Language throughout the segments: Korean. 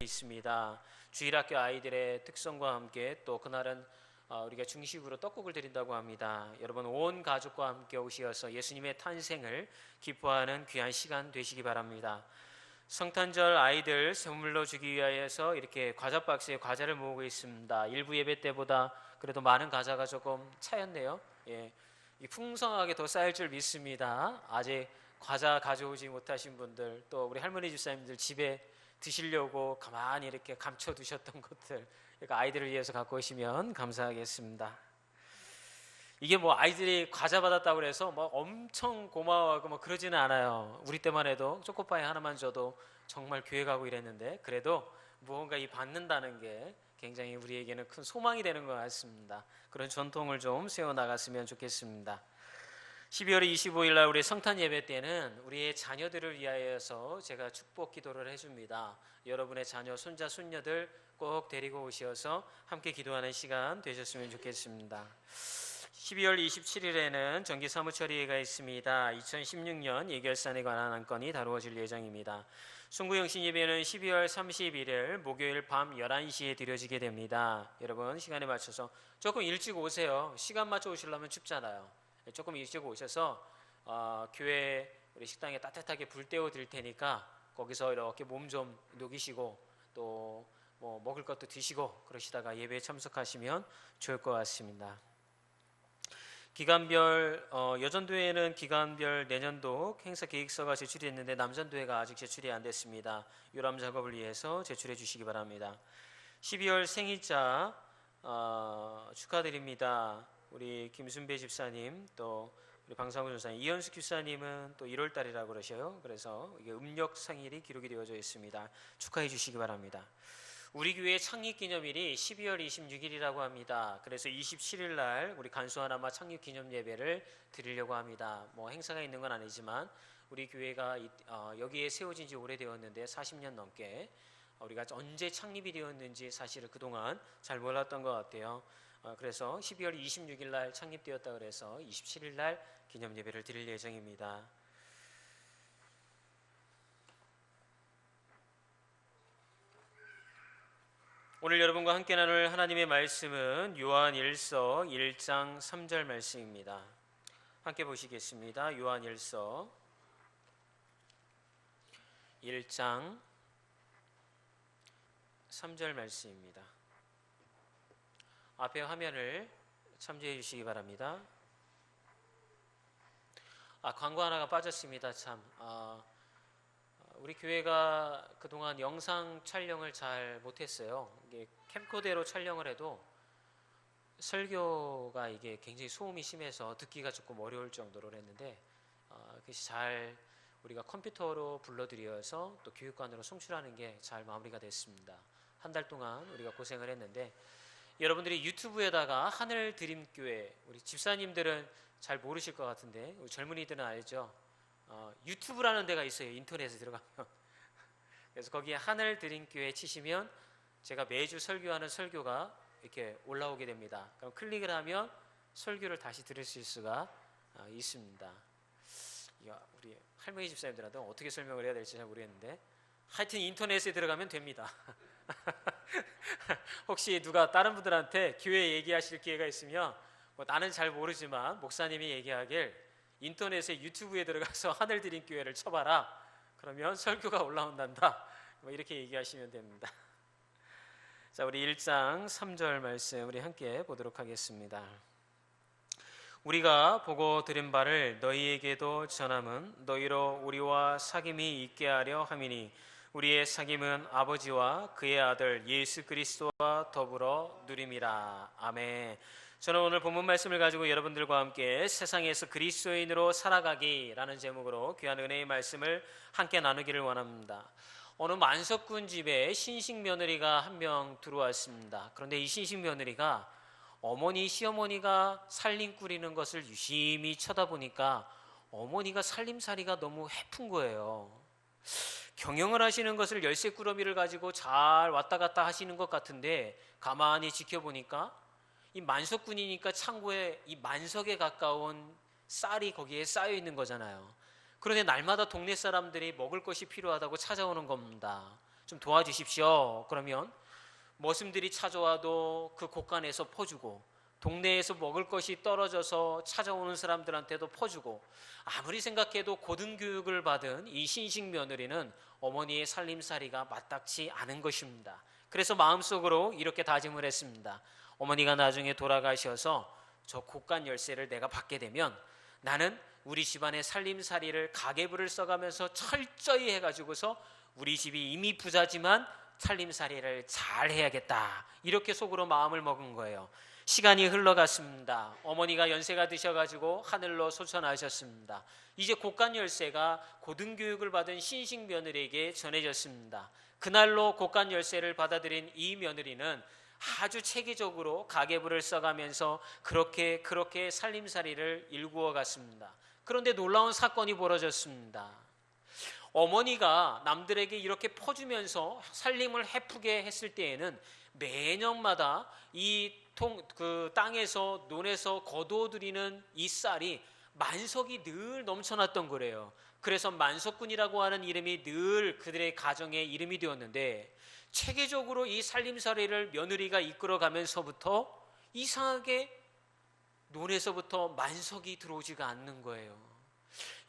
있습니다. 주일학교 아이들의 특성과 함께 또 그날은 우리가 중식으로 떡국을 드린다고 합니다. 여러분 온 가족과 함께 오셔서 예수님의 탄생을 기뻐하는 귀한 시간 되시기 바랍니다. 성탄절 아이들 선물로 주기 위하여서 이렇게 과자 박스에 과자를 모으고 있습니다. 일부 예배 때보다 그래도 많은 과자가 조금 차였네요. 풍성하게 더 쌓일 줄 믿습니다. 아직 과자 가져오지 못하신 분들, 또 우리 할머니 집사님들 집에 드시려고 가만히 이렇게 감춰 두셨던 것들, 그러니까 아이들을 위해서 갖고 오시면 감사하겠습니다. 이게 뭐 아이들이 과자 받았다고 해서 뭐 엄청 고마워하고 뭐 그러지는 않아요. 우리 때만 해도 초코파이 하나만 줘도 정말 교회 가고 이랬는데, 그래도 무언가 이 받는다는 게 굉장히 우리에게는 큰 소망이 되는 것 같습니다. 그런 전통을 좀 세워나갔으면 좋겠습니다. 12월 25일 날 우리 성탄 예배 때는 우리의 자녀들을 위하여서 제가 축복 기도를 해줍니다. 여러분의 자녀, 손자, 손녀들 꼭 데리고 오셔서 함께 기도하는 시간 되셨으면 좋겠습니다. 12월 27일에는 정기 사무처리회가 있습니다. 2016년 예결산에 관한 안건이 다루어질 예정입니다. 송구영신 예배는 12월 31일 목요일 밤 11시에 드려지게 됩니다. 여러분 시간에 맞춰서 조금 일찍 오세요. 시간 맞춰 오시려면 춥잖아요. 조금 일찍 오셔서 교회 우리 식당에 따뜻하게 불 때워 드릴 테니까 거기서 이렇게 몸 좀 녹이시고 또 뭐 먹을 것도 드시고 그러시다가 예배에 참석하시면 좋을 것 같습니다. 기간별 여전도회는 기간별 내년도 행사 계획서가 제출이 됐는데 남전도회가 아직 제출이 안 됐습니다. 요람 작업을 위해서 제출해 주시기 바랍니다. 12월 생일자 축하드립니다. 우리 김순배 집사님, 또 우리 방상훈 전사님, 이현숙 집사님은 또 1월 달이라고 그러셔요. 그래서 이게 음력 생일이 기록이 되어져 있습니다. 축하해 주시기 바랍니다. 우리 교회 창립 기념일이 12월 26일이라고 합니다. 그래서 27일 날 우리 간수하나마 창립 기념 예배를 드리려고 합니다. 뭐 행사가 있는 건 아니지만 우리 교회가 여기에 세워진 지 오래되었는데 40년 넘게 우리가 언제 창립이 되었는지 사실은 그동안 잘 몰랐던 것 같아요. 그래서 12월 26일 날 창립되었다 그래서 27일 날 기념 예배를 드릴 예정입니다. 오늘 여러분과 함께 나눌 하나님의 말씀은 요한일서 1장 3절 말씀입니다. 함께 보시겠습니다. 요한일서 1장 3절 말씀입니다. 앞에 화면을 참조해 주시기 바랍니다. 광고 하나가 빠졌습니다. 참 우리 교회가 그동안 영상 촬영을 잘 못했어요. 이게 캠코더로 촬영을 해도 설교가 이게 굉장히 소음이 심해서 듣기가 조금 어려울 정도로 했는데 그것이 잘 우리가 컴퓨터로 불러드려서 또 교육관으로 송출하는 게 잘 마무리가 됐습니다. 한 달 동안 우리가 고생을 했는데 여러분들이 유튜브에다가 하늘드림교회, 우리 집사님들은 잘 모르실 것 같은데 우리 젊은이들은 알죠? 유튜브라는 데가 있어요. 인터넷에 들어가면. 그래서 거기에 하늘드림교회 치시면 제가 매주 설교하는 설교가 이렇게 올라오게 됩니다. 그럼 클릭을 하면 설교를 다시 들을 수가 있습니다. 우리 할머니 집사님들한테 어떻게 설명을 해야 될지 잘 모르겠는데 하여튼 인터넷에 들어가면 됩니다. 혹시 누가 다른 분들한테 교회 얘기하실 기회가 있으면 나는 잘 모르지만 목사님이 얘기하길 인터넷에 유튜브에 들어가서 하늘드림교회를 쳐봐라. 그러면 설교가 올라온단다. 이렇게 얘기하시면 됩니다. 자, 우리 1장 3절 말씀 우리 함께 보도록 하겠습니다. 우리가 보고 들은 바를 너희에게도 전함은 너희로 우리와 사귐이 있게 하려 함이니 우리의 사귐은 아버지와 그의 아들 예수 그리스도와 더불어 누림이라. 아멘. 저는 오늘 본문 말씀을 가지고 여러분들과 함께 세상에서 그리스도인으로 살아가기라는 제목으로 귀한 은혜의 말씀을 함께 나누기를 원합니다. 어느 만석군 집에 신식 며느리가 한 명 들어왔습니다. 그런데 이 신식 며느리가 어머니, 시어머니가 살림 꾸리는 것을 유심히 쳐다보니까 어머니가 살림살이가 너무 해픈 거예요. 경영을 하시는 것을 열쇠꾸러미를 가지고 잘 왔다 갔다 하시는 것 같은데 가만히 지켜보니까 이 만석군이니까 창고에 이 만석에 가까운 쌀이 거기에 쌓여 있는 거잖아요. 그런데 날마다 동네 사람들이 먹을 것이 필요하다고 찾아오는 겁니다. 좀 도와주십시오. 그러면 머슴들이 찾아와도 그 곳간에서 퍼주고, 동네에서 먹을 것이 떨어져서 찾아오는 사람들한테도 퍼주고, 아무리 생각해도 고등교육을 받은 이 신식 며느리는 어머니의 살림살이가 마땅치 않은 것입니다. 그래서 마음속으로 이렇게 다짐을 했습니다. 어머니가 나중에 돌아가셔서 저 곳간 열쇠를 내가 받게 되면 나는 우리 집안의 살림살이를 가계부를 써가면서 철저히 해가지고서 우리 집이 이미 부자지만 살림살이를 잘 해야겠다, 이렇게 속으로 마음을 먹은 거예요. 시간이 흘러갔습니다. 어머니가 연세가 드셔가지고 하늘로 소천하셨습니다. 이제 곳간 열쇠가 고등교육을 받은 신식 며느리에게 전해졌습니다. 그날로 곳간 열쇠를 받아들인 이 며느리는 아주 체계적으로 가계부를 써가면서 그렇게 살림살이를 일구어 갔습니다. 그런데 놀라운 사건이 벌어졌습니다. 어머니가 남들에게 이렇게 퍼주면서 살림을 해프게 했을 때에는 매년마다 이 땅에서 논에서 거두어들이는 이 쌀이 만석이 늘 넘쳐났던 거래요. 그래서 만석군이라고 하는 이름이 늘 그들의 가정의 이름이 되었는데, 체계적으로 이 살림살이를 며느리가 이끌어가면서부터 이상하게 논에서부터 만석이 들어오지가 않는 거예요.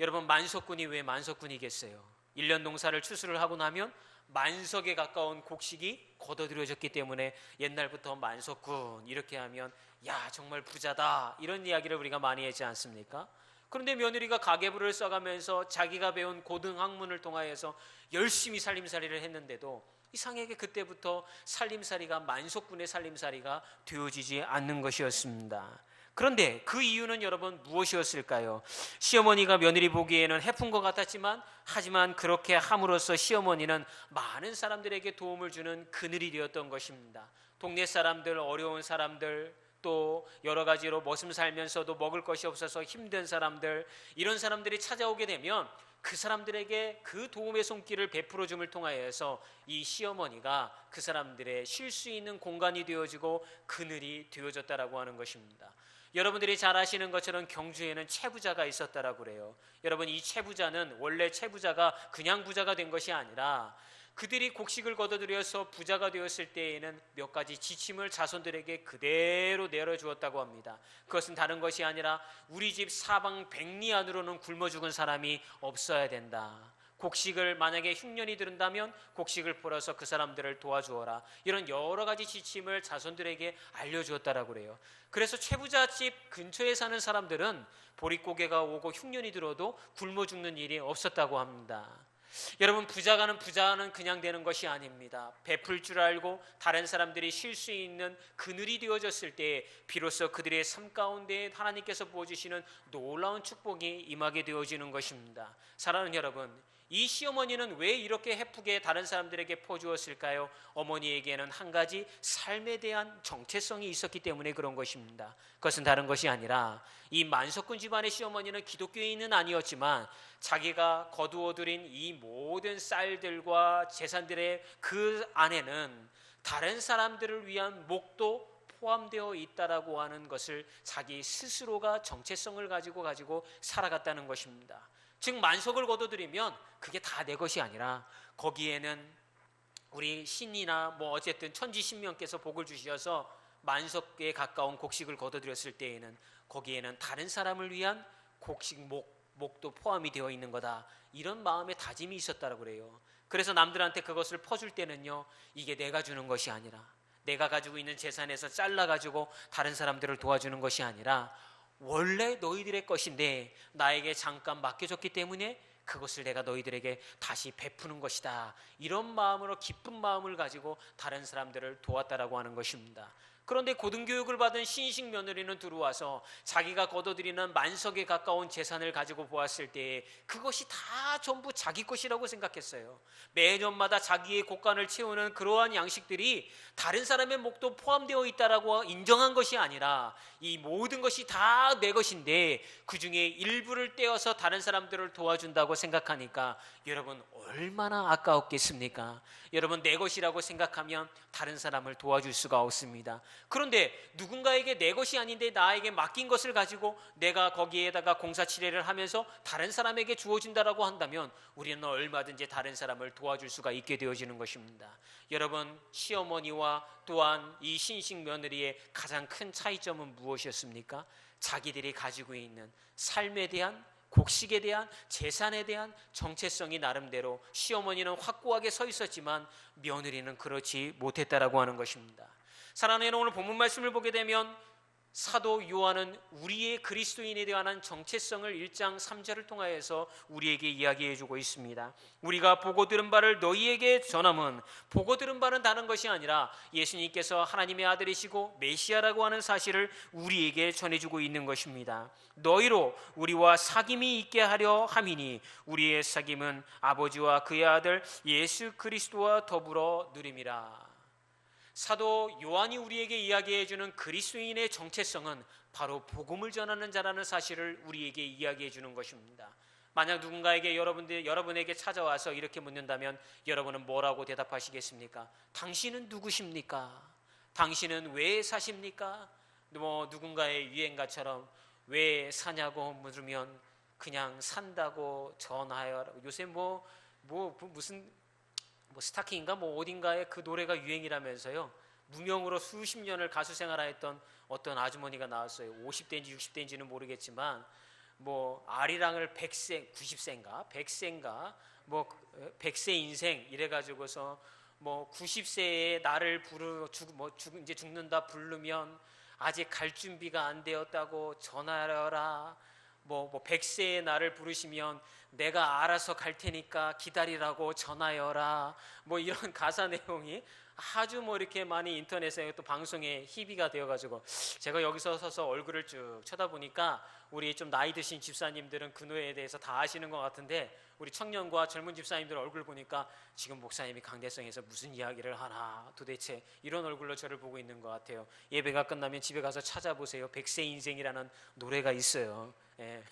여러분, 만석군이 왜 만석군이겠어요? 1년 농사를 추수를 하고 나면 만석에 가까운 곡식이 걷어들여졌기 때문에 옛날부터 만석군 이렇게 하면 야 정말 부자다, 이런 이야기를 우리가 많이 하지 않습니까? 그런데 며느리가 가계부를 써가면서 자기가 배운 고등학문을 통하여서 열심히 살림살이를 했는데도 이상하게 그때부터 살림살이가 만석군의 살림살이가 되어지지 않는 것이었습니다. 그런데 그 이유는 여러분 무엇이었을까요? 시어머니가 며느리 보기에는 해픈 것 같았지만, 하지만 그렇게 함으로써 시어머니는 많은 사람들에게 도움을 주는 그늘이 되었던 것입니다. 동네 사람들, 어려운 사람들, 또 여러 가지로 머슴 살면서도 먹을 것이 없어서 힘든 사람들, 이런 사람들이 찾아오게 되면 그 사람들에게 그 도움의 손길을 베풀어 줌을 통하여서 이 시어머니가 그 사람들의 쉴 수 있는 공간이 되어지고 그늘이 되어졌다라고 하는 것입니다. 여러분들이 잘 아시는 것처럼 경주에는 채부자가 있었다라고 그래요. 여러분, 이 채부자는 원래 채부자가 그냥 부자가 된 것이 아니라 그들이 곡식을 거둬들여서 부자가 되었을 때에는 몇 가지 지침을 자손들에게 그대로 내려주었다고 합니다. 그것은 다른 것이 아니라 우리 집 사방 백리 안으로는 굶어 죽은 사람이 없어야 된다. 곡식을 만약에 흉년이 들은다면 곡식을 풀어서 그 사람들을 도와주어라. 이런 여러 가지 지침을 자손들에게 알려주었다라고 그래요. 그래서 채부자 집 근처에 사는 사람들은 보릿고개가 오고 흉년이 들어도 굶어 죽는 일이 없었다고 합니다. 여러분, 부자는 그냥 되는 것이 아닙니다. 베풀 줄 알고 다른 사람들이 쉴 수 있는 그늘이 되어졌을 때 비로소 그들의 삶 가운데 하나님께서 부어주시는 놀라운 축복이 임하게 되어지는 것입니다. 사랑하는 여러분, 이 시어머니는 왜 이렇게 해프게 다른 사람들에게 퍼주었을까요? 어머니에게는 한 가지 삶에 대한 정체성이 있었기 때문에 그런 것입니다. 그것은 다른 것이 아니라 이 만석군 집안의 시어머니는 기독교인은 아니었지만 자기가 거두어들인 이 모든 쌀들과 재산들의 그 안에는 다른 사람들을 위한 목도 포함되어 있다라고 하는 것을 자기 스스로가 정체성을 가지고 살아갔다는 것입니다. 즉, 만석을 거둬들이면 그게 다 내 것이 아니라 거기에는 우리 신이나 어쨌든 천지신명께서 복을 주셔서 만석에 가까운 곡식을 거둬들였을 때에는 거기에는 다른 사람을 위한 곡식 목도 포함이 되어 있는 거다, 이런 마음의 다짐이 있었다고 그래요. 그래서 남들한테 그것을 퍼줄 때는요, 이게 내가 주는 것이 아니라 내가 가지고 있는 재산에서 잘라가지고 다른 사람들을 도와주는 것이 아니라 원래 너희들의 것인데 나에게 잠깐 맡겨줬기 때문에 그것을 내가 너희들에게 다시 베푸는 것이다, 이런 마음으로 기쁜 마음을 가지고 다른 사람들을 도왔다라고 하는 것입니다. 그런데 고등교육을 받은 신식 며느리는 들어와서 자기가 거둬들이는 만석에 가까운 재산을 가지고 보았을 때 그것이 다 전부 자기 것이라고 생각했어요. 매년마다 자기의 곳간을 채우는 그러한 양식들이 다른 사람의 목도 포함되어 있다라고 인정한 것이 아니라 이 모든 것이 다 내 것인데 그 중에 일부를 떼어서 다른 사람들을 도와준다고 생각하니까 여러분, 얼마나 아까웠겠습니까? 여러분, 내 것이라고 생각하면 다른 사람을 도와줄 수가 없습니다. 그런데 누군가에게 내 것이 아닌데 나에게 맡긴 것을 가지고 내가 거기에다가 공사치레를 하면서 다른 사람에게 주어진다라고 한다면 우리는 얼마든지 다른 사람을 도와줄 수가 있게 되어지는 것입니다. 여러분, 시어머니와 또한 이 신식 며느리의 가장 큰 차이점은 무엇이었습니까? 자기들이 가지고 있는 삶에 대한, 곡식에 대한, 재산에 대한 정체성이 나름대로 시어머니는 확고하게 서 있었지만 며느리는 그렇지 못했다라고 하는 것입니다. 사랑하는 여러분, 오늘 본문 말씀을 보게 되면 사도 요한은 우리의 그리스도인에 대한 정체성을 1장 3절을 통하여서 우리에게 이야기해 주고 있습니다. 우리가 보고 들은 바를 너희에게 전함은, 보고 들은 바는 다른 것이 아니라 예수님께서 하나님의 아들이시고 메시아라고 하는 사실을 우리에게 전해주고 있는 것입니다. 너희로 우리와 사귐이 있게 하려 함이니 우리의 사귐은 아버지와 그의 아들 예수 그리스도와 더불어 누림이라. 사도 요한이 우리에게 이야기해 주는 그리스도인의 정체성은 바로 복음을 전하는 자라는 사실을 우리에게 이야기해 주는 것입니다. 만약 누군가에게 여러분에게 찾아와서 이렇게 묻는다면 여러분은 뭐라고 대답하시겠습니까? 당신은 누구십니까? 당신은 왜 사십니까? 누군가의 유행가처럼 왜 사냐고 물으면 그냥 산다고 전하여. 요새 무슨 스타킹인가 어딘가에 그 노래가 유행이라면서요. 무명으로 수십 년을 가수 생활했던 어떤 아주머니가 나왔어요. 50대인지 60대인지는 모르겠지만 아리랑을 100세, 90세인가 100세인가 100세 인생 이래가지고서 90세에 나를 이제 죽는다 부르면 아직 갈 준비가 안 되었다고 전하여라. 100세에 나를 부르시면 내가 알아서 갈 테니까 기다리라고 전하여라. 이런 가사 내용이 아주 이렇게 많이 인터넷에 또 방송에 희비가 되어가지고 제가 여기서 서서 얼굴을 쭉 쳐다보니까 우리 좀 나이 드신 집사님들은 그 노래에 대해서 다 아시는 것 같은데 우리 청년과 젊은 집사님들 얼굴 보니까 지금 목사님이 강대성에서 무슨 이야기를 하나 도대체 이런 얼굴로 저를 보고 있는 것 같아요. 예배가 끝나면 집에 가서 찾아보세요. 100세 인생이라는 노래가 있어요. 예.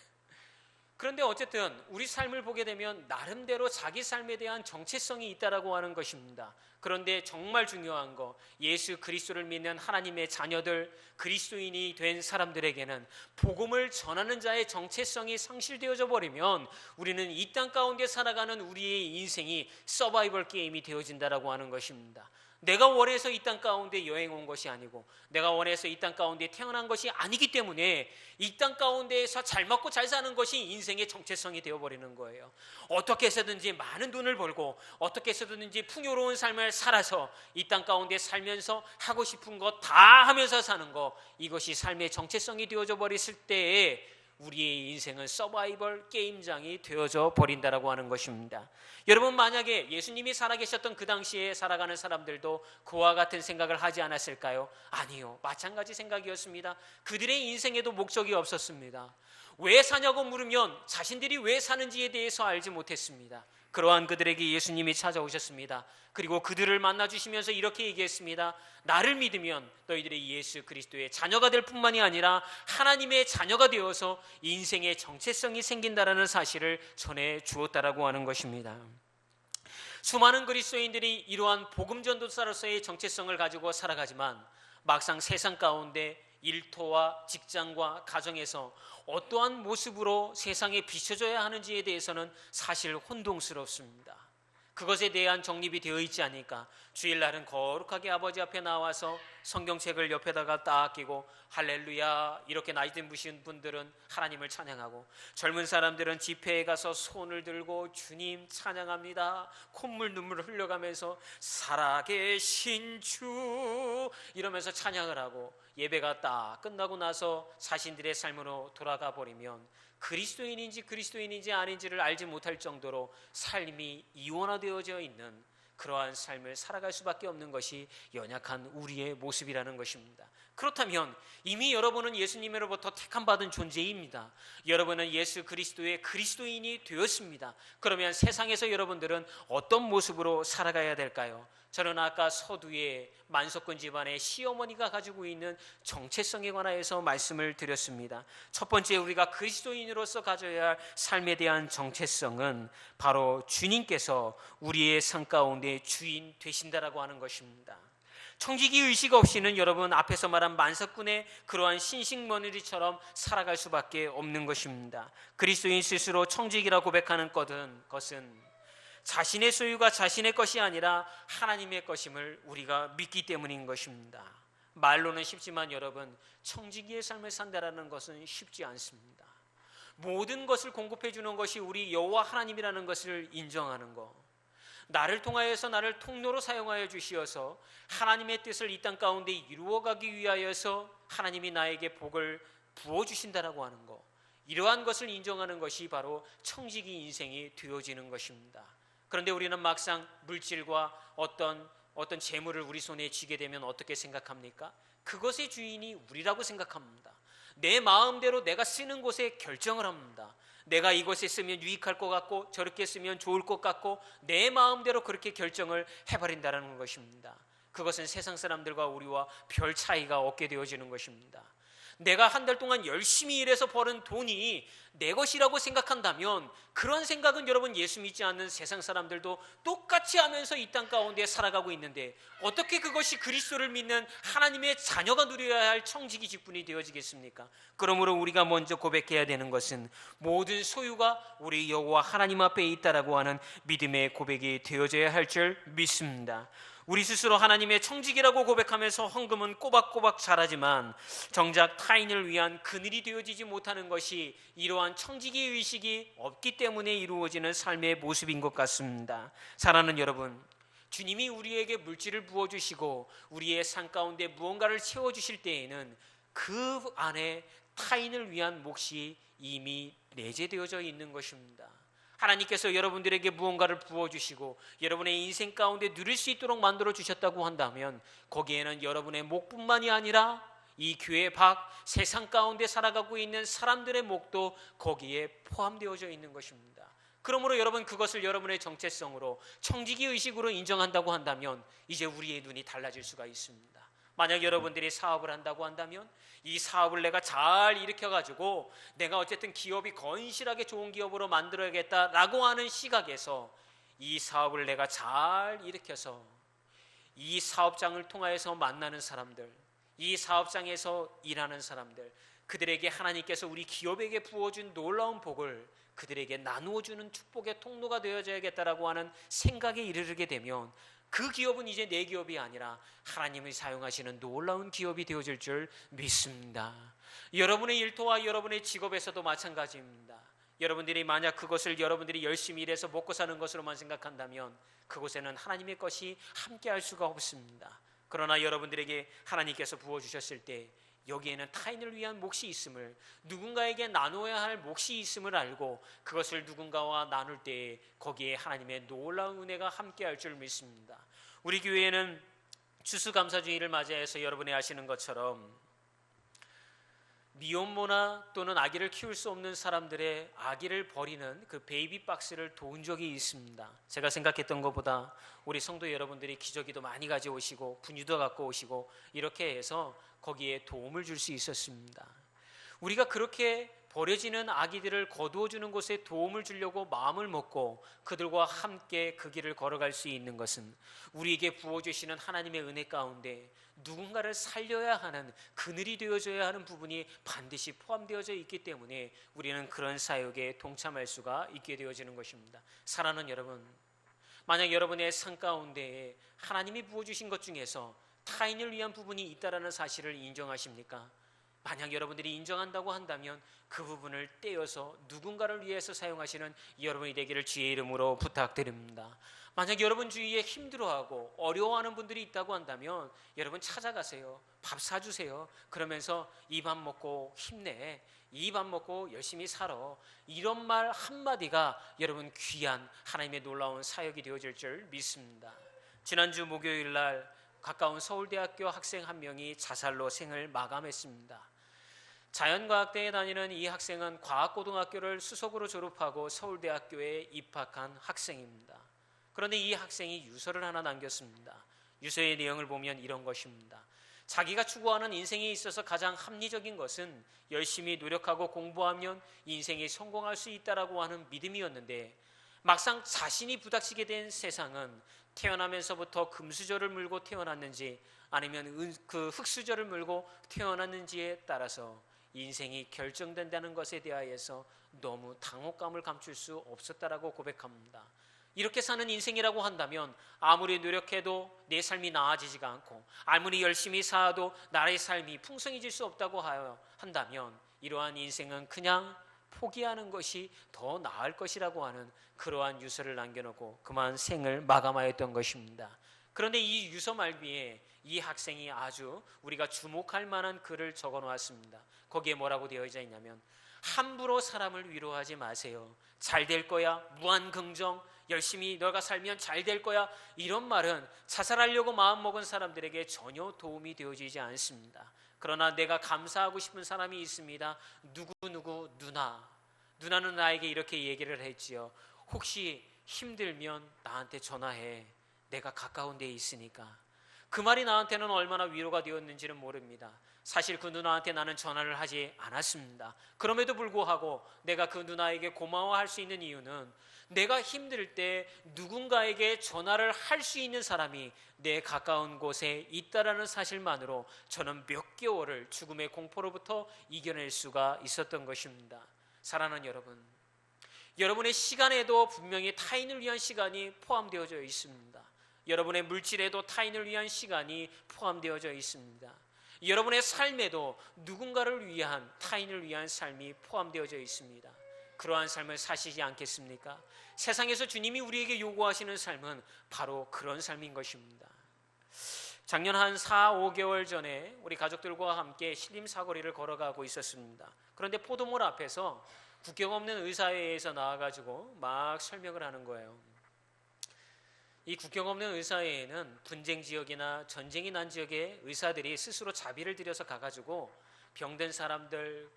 그런데 어쨌든 우리 삶을 보게 되면 나름대로 자기 삶에 대한 정체성이 있다라고 하는 것입니다. 그런데 정말 중요한 거, 예수 그리스도를 믿는 하나님의 자녀들, 그리스도인이 된 사람들에게는 복음을 전하는 자의 정체성이 상실되어져 버리면 우리는 이 땅 가운데 살아가는 우리의 인생이 서바이벌 게임이 되어진다라고 하는 것입니다. 내가 원해서 이 땅 가운데 여행 온 것이 아니고 내가 원해서 이 땅 가운데 태어난 것이 아니기 때문에 이 땅 가운데에서 잘 먹고 잘 사는 것이 인생의 정체성이 되어버리는 거예요. 어떻게 해서든지 많은 돈을 벌고 어떻게 해서든지 풍요로운 삶을 살아서 이 땅 가운데 살면서 하고 싶은 것 다 하면서 사는 것, 이것이 삶의 정체성이 되어져 버렸을 때에 우리의 인생은 서바이벌 게임장이 되어져 버린다라고 하는 것입니다. 여러분, 만약에 예수님이 살아계셨던 그 당시에 살아가는 사람들도 그와 같은 생각을 하지 않았을까요? 아니요, 마찬가지 생각이었습니다. 그들의 인생에도 목적이 없었습니다. 왜 사냐고 물으면 자신들이 왜 사는지에 대해서 알지 못했습니다. 그러한 그들에게 예수님이 찾아오셨습니다. 그리고 그들을 만나주시면서 이렇게 얘기했습니다. 나를 믿으면 너희들이 예수 그리스도의 자녀가 될 뿐만이 아니라 하나님의 자녀가 되어서 인생의 정체성이 생긴다라는 사실을 전해 주었다라고 하는 것입니다. 수많은 그리스도인들이 이러한 복음 전도사로서의 정체성을 가지고 살아가지만 막상 세상 가운데 일터와 직장과 가정에서 어떠한 모습으로 세상에 비춰져야 하는지에 대해서는 사실 혼동스럽습니다. 그것에 대한 정립이 되어 있지 않으니까 주일날은 거룩하게 아버지 앞에 나와서 성경책을 옆에다가 딱 끼고 할렐루야 이렇게 나이 든 분들은 하나님을 찬양하고, 젊은 사람들은 집회에 가서 손을 들고 주님 찬양합니다. 콧물 눈물을 흘려가면서 살아계신 주 이러면서 찬양을 하고, 예배가 딱 끝나고 나서 자신들의 삶으로 돌아가 버리면 그리스도인인지 아닌지를 알지 못할 정도로 삶이 이원화되어져 있는 그러한 삶을 살아갈 수밖에 없는 것이 연약한 우리의 모습이라는 것입니다. 그렇다면 이미 여러분은 예수님으로부터 택함받은 존재입니다. 여러분은 예수 그리스도의 그리스도인이 되었습니다. 그러면 세상에서 여러분들은 어떤 모습으로 살아가야 될까요? 저는 아까 서두에 만석군 집안의 시어머니가 가지고 있는 정체성에 관하여서 말씀을 드렸습니다. 첫 번째, 우리가 그리스도인으로서 가져야 할 삶에 대한 정체성은 바로 주님께서 우리의 삶 가운데 주인 되신다라고 하는 것입니다. 청지기 의식 없이는 여러분 앞에서 말한 만석군의 그러한 신식머리처럼 살아갈 수밖에 없는 것입니다. 그리스도인 스스로 청지기라 고백하는 것은 자신의 소유가 자신의 것이 아니라 하나님의 것임을 우리가 믿기 때문인 것입니다. 말로는 쉽지만 여러분, 청지기의 삶을 산다라는 것은 쉽지 않습니다. 모든 것을 공급해 주는 것이 우리 여호와 하나님이라는 것을 인정하는 것, 나를 통하여서 나를 통로로 사용하여 주시어서 하나님의 뜻을 이 땅 가운데 이루어가기 위하여서 하나님이 나에게 복을 부어주신다라고 하는 것, 이러한 것을 인정하는 것이 바로 청지기 인생이 되어지는 것입니다. 그런데 우리는 막상 물질과 어떤 재물을 우리 손에 쥐게 되면 어떻게 생각합니까? 그것의 주인이 우리라고 생각합니다. 내 마음대로 내가 쓰는 곳에 결정을 합니다. 내가 이것에 쓰면 유익할 것 같고 저렇게 쓰면 좋을 것 같고 내 마음대로 그렇게 결정을 해버린다는 것입니다. 그것은 세상 사람들과 우리와 별 차이가 없게 되어지는 것입니다. 내가 한 달 동안 열심히 일해서 벌은 돈이 내 것이라고 생각한다면 그런 생각은 여러분 예수 믿지 않는 세상 사람들도 똑같이 하면서 이 땅 가운데 살아가고 있는데 어떻게 그것이 그리스도를 믿는 하나님의 자녀가 누려야 할 청지기 직분이 되어지겠습니까? 그러므로 우리가 먼저 고백해야 되는 것은 모든 소유가 우리 여호와 하나님 앞에 있다라고 하는 믿음의 고백이 되어져야 할 줄 믿습니다. 우리 스스로 하나님의 청지기라고 고백하면서 헌금은 꼬박꼬박 잘하지만 정작 타인을 위한 그늘이 되어지지 못하는 것이 이러한 청지기 의식이 없기 때문에 이루어지는 삶의 모습인 것 같습니다. 사랑하는 여러분, 주님이 우리에게 물질을 부어주시고 우리의 삶 가운데 무언가를 채워주실 때에는 그 안에 타인을 위한 몫이 이미 내재되어져 있는 것입니다. 하나님께서 여러분들에게 무언가를 부어주시고 여러분의 인생 가운데 누릴 수 있도록 만들어주셨다고 한다면 거기에는 여러분의 몫뿐만이 아니라 이 교회 밖 세상 가운데 살아가고 있는 사람들의 몫도 거기에 포함되어져 있는 것입니다. 그러므로 여러분 그것을 여러분의 정체성으로 청지기 의식으로 인정한다고 한다면 이제 우리의 눈이 달라질 수가 있습니다. 만약 여러분들이 사업을 한다고 한다면 이 사업을 내가 잘 일으켜가지고 내가 어쨌든 기업이 건실하게 좋은 기업으로 만들어야겠다라고 하는 시각에서 이 사업을 내가 잘 일으켜서 이 사업장을 통하여서 만나는 사람들, 이 사업장에서 일하는 사람들, 그들에게 하나님께서 우리 기업에게 부어준 놀라운 복을 그들에게 나누어주는 축복의 통로가 되어져야겠다라고 하는 생각에 이르게 되면 그 기업은 이제 내 기업이 아니라 하나님이 사용하시는 놀라운 기업이 되어질 줄 믿습니다. 여러분의 일터와 여러분의 직업에서도 마찬가지입니다. 여러분들이 만약 그것을 여러분들이 열심히 일해서 먹고 사는 것으로만 생각한다면 그곳에는 하나님의 것이 함께할 수가 없습니다. 그러나 여러분들에게 하나님께서 부어주셨을 때 여기에는 타인을 위한 몫이 있음을, 누군가에게 나눠야 할 몫이 있음을 알고 그것을 누군가와 나눌 때 거기에 하나님의 놀라운 은혜가 함께할 줄 믿습니다. 우리 교회에는 추수감사주의를 맞이해서 여러분이 아시는 것처럼 미혼모나 또는 아기를 키울 수 없는 사람들의 아기를 버리는 그 베이비 박스를 도운 적이 있습니다. 제가 생각했던 것보다 우리 성도 여러분들이 기저귀도 많이 가져오시고 분유도 갖고 오시고 이렇게 해서 거기에 도움을 줄 수 있었습니다. 우리가 그렇게 버려지는 아기들을 거두어주는 곳에 도움을 주려고 마음을 먹고 그들과 함께 그 길을 걸어갈 수 있는 것은 우리에게 부어주시는 하나님의 은혜 가운데 누군가를 살려야 하는 그늘이 되어져야 하는 부분이 반드시 포함되어져 있기 때문에 우리는 그런 사역에 동참할 수가 있게 되어지는 것입니다. 사랑하는 여러분, 만약 여러분의 삶 가운데 하나님이 부어주신 것 중에서 타인을 위한 부분이 있다라는 사실을 인정하십니까? 만약 여러분들이 인정한다고 한다면 그 부분을 떼어서 누군가를 위해서 사용하시는 여러분이 되기를 주의 이름으로 부탁드립니다. 만약 여러분 주위에 힘들어하고 어려워하는 분들이 있다고 한다면 여러분 찾아가세요. 밥 사주세요. 그러면서 이 밥 먹고 힘내, 이 밥 먹고 열심히 살아, 이런 말 한마디가 여러분 귀한 하나님의 놀라운 사역이 되어질 줄 믿습니다. 지난주 목요일 날 가까운 서울대학교 학생 한 명이 자살로 생을 마감했습니다. 자연과학대에 다니는 이 학생은 과학고등학교를 수석으로 졸업하고 서울대학교에 입학한 학생입니다. 그런데 이 학생이 유서를 하나 남겼습니다. 유서의 내용을 보면 이런 것입니다. 자기가 추구하는 인생에 있어서 가장 합리적인 것은 열심히 노력하고 공부하면 인생이 성공할 수 있다라고 하는 믿음이었는데 막상 자신이 부닥치게 된 세상은 태어나면서부터 금수저를 물고 태어났는지 아니면 그 흙수저를 물고 태어났는지에 따라서 인생이 결정된다는 것에 대하여서 너무 당혹감을 감출 수 없었다라고 고백합니다. 이렇게 사는 인생이라고 한다면 아무리 노력해도 내 삶이 나아지지가 않고 아무리 열심히 살아도 나의 삶이 풍성해질 수 없다고 한다면 이러한 인생은 그냥 포기하는 것이 더 나을 것이라고 하는 그러한 유서를 남겨놓고 그만 생을 마감하였던 것입니다. 그런데 이 유서 말미에 이 학생이 아주 우리가 주목할 만한 글을 적어 놓았습니다. 거기에 뭐라고 되어 있냐면 함부로 사람을 위로하지 마세요. 잘 될 거야. 무한 긍정. 열심히 너가 살면 잘 될 거야. 이런 말은 자살하려고 마음먹은 사람들에게 전혀 도움이 되어지지 않습니다. 그러나 내가 감사하고 싶은 사람이 있습니다. 누구 누나는 나에게 이렇게 얘기를 했지요. 혹시 힘들면 나한테 전화해. 내가 가까운 데에 있으니까. 그 말이 나한테는 얼마나 위로가 되었는지는 모릅니다. 사실 그 누나한테 나는 전화를 하지 않았습니다. 그럼에도 불구하고 내가 그 누나에게 고마워할 수 있는 이유는 내가 힘들 때 누군가에게 전화를 할 수 있는 사람이 내 가까운 곳에 있다라는 사실만으로 저는 몇 개월을 죽음의 공포로부터 이겨낼 수가 있었던 것입니다. 사랑하는 여러분, 여러분의 시간에도 분명히 타인을 위한 시간이 포함되어져 있습니다. 여러분의 물질에도 타인을 위한 시간이 포함되어져 있습니다. 여러분의 삶에도 누군가를 위한 타인을 위한 삶이 포함되어져 있습니다. 그러한 삶을 사시지 않겠습니까? 세상에서 주님이 우리에게 요구하시는 삶은 바로 그런 삶인 것입니다. 작년 한 4, 5개월 전에 우리 가족들과 함께 신림 사거리를 걸어가고 있었습니다. 그런데 포도몰 앞에서 국경 없는 의사회에서 나와가지고 막 설명을 하는 거예요. 이 국경 없는 의사회에는 분쟁 지역이나 전쟁이 난 지역의 의사들이 스스로 자비를 들여서 가가지고 병든 사람들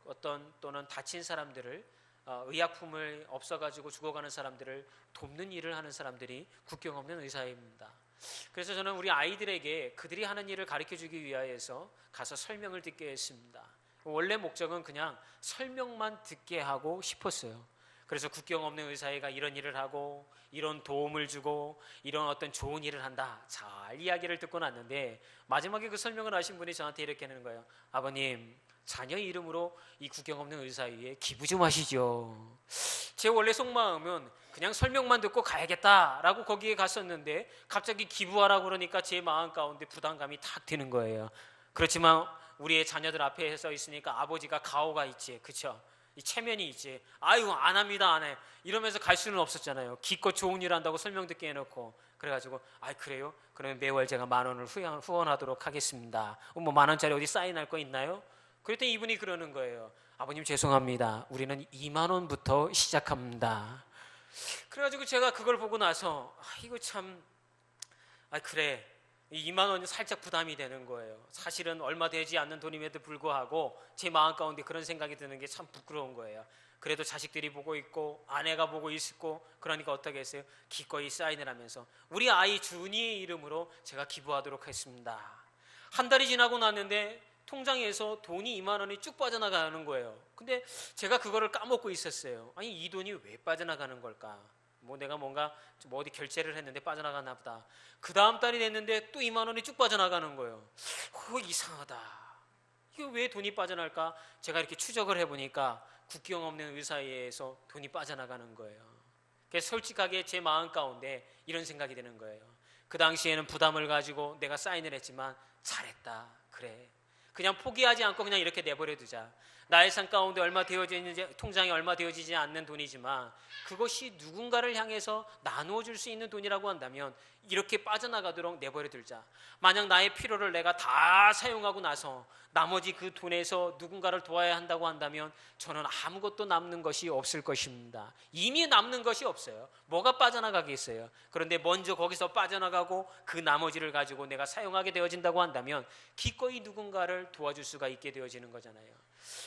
또는 다친 사람들을 의약품을 없어가지고 죽어가는 사람들을 돕는 일을 하는 사람들이 국경 없는 의사회입니다. 그래서 저는 우리 아이들에게 그들이 하는 일을 가르쳐주기 위하여서 가서 설명을 듣게 했습니다. 원래 목적은 그냥 설명만 듣게 하고 싶었어요. 그래서 국경 없는 의사회가 이런 일을 하고 이런 도움을 주고 이런 어떤 좋은 일을 한다. 잘 이야기를 듣고 났는데 마지막에 그 설명을 하신 분이 저한테 이렇게 하는 거예요. 아버님, 자녀 이름으로 이 국경 없는 의사회에 기부 좀 하시죠. 제 원래 속마음은 그냥 설명만 듣고 가야겠다라고 거기에 갔었는데 갑자기 기부하라고 그러니까 제 마음 가운데 부담감이 탁 드는 거예요. 그렇지만 우리의 자녀들 앞에 서 있으니까 아버지가 가오가 있지, 그렇죠? 이 체면이 있지. 아유, 안 합니다, 안 해. 이러면서 갈 수는 없었잖아요. 기껏 좋은 일 한다고 설명 듣게 해놓고. 그래가지고 그래요? 그러면 매월 제가 10,000원을 후원하도록 하겠습니다. 뭐 10,000원짜리 어디 사인할 거 있나요? 그랬더니 이분이 그러는 거예요. 아버님 죄송합니다. 우리는 20,000원부터 시작합니다. 그래가지고 제가 그걸 보고 나서 이거 참 그래. 20,000원이 살짝 부담이 되는 거예요. 사실은 얼마 되지 않는 돈임에도 불구하고 제 마음 가운데 그런 생각이 드는 게 참 부끄러운 거예요. 그래도 자식들이 보고 있고 아내가 보고 있고 그러니까 어떻게 했어요? 기꺼이 사인을 하면서 우리 아이 준이의 이름으로 제가 기부하도록 했습니다. 한 달이 지나고 났는데 통장에서 돈이 20,000원이 쭉 빠져나가는 거예요. 근데 제가 그거를 까먹고 있었어요. 아니, 이 돈이 왜 빠져나가는 걸까? 내가 뭔가 좀 어디 결제를 했는데 빠져나가나 보다. 그 다음 달이 됐는데 또 20,000원이 쭉 빠져나가는 거예요. 이상하다. 이게 왜 돈이 빠져나갈까? 제가 이렇게 추적을 해보니까 국경 없는 의사회에서 돈이 빠져나가는 거예요. 그래서 솔직하게 제 마음 가운데 이런 생각이 드는 거예요. 그 당시에는 부담을 가지고 내가 사인을 했지만 잘했다. 그래. 그냥 포기하지 않고 그냥 이렇게 내버려 두자. 나의 삶 가운데 얼마 되어지는지, 통장에 얼마 되어지지 않는 돈이지만 그것이 누군가를 향해서 나누어 줄 수 있는 돈이라고 한다면 이렇게 빠져나가도록 내버려 둘자. 만약 나의 필요를 내가 다 사용하고 나서 나머지 그 돈에서 누군가를 도와야 한다고 한다면 저는 아무것도 남는 것이 없을 것입니다. 이미 남는 것이 없어요. 뭐가 빠져나가겠어요? 그런데 먼저 거기서 빠져나가고 그 나머지를 가지고 내가 사용하게 되어진다고 한다면 기꺼이 누군가를 도와줄 수가 있게 되어지는 거잖아요.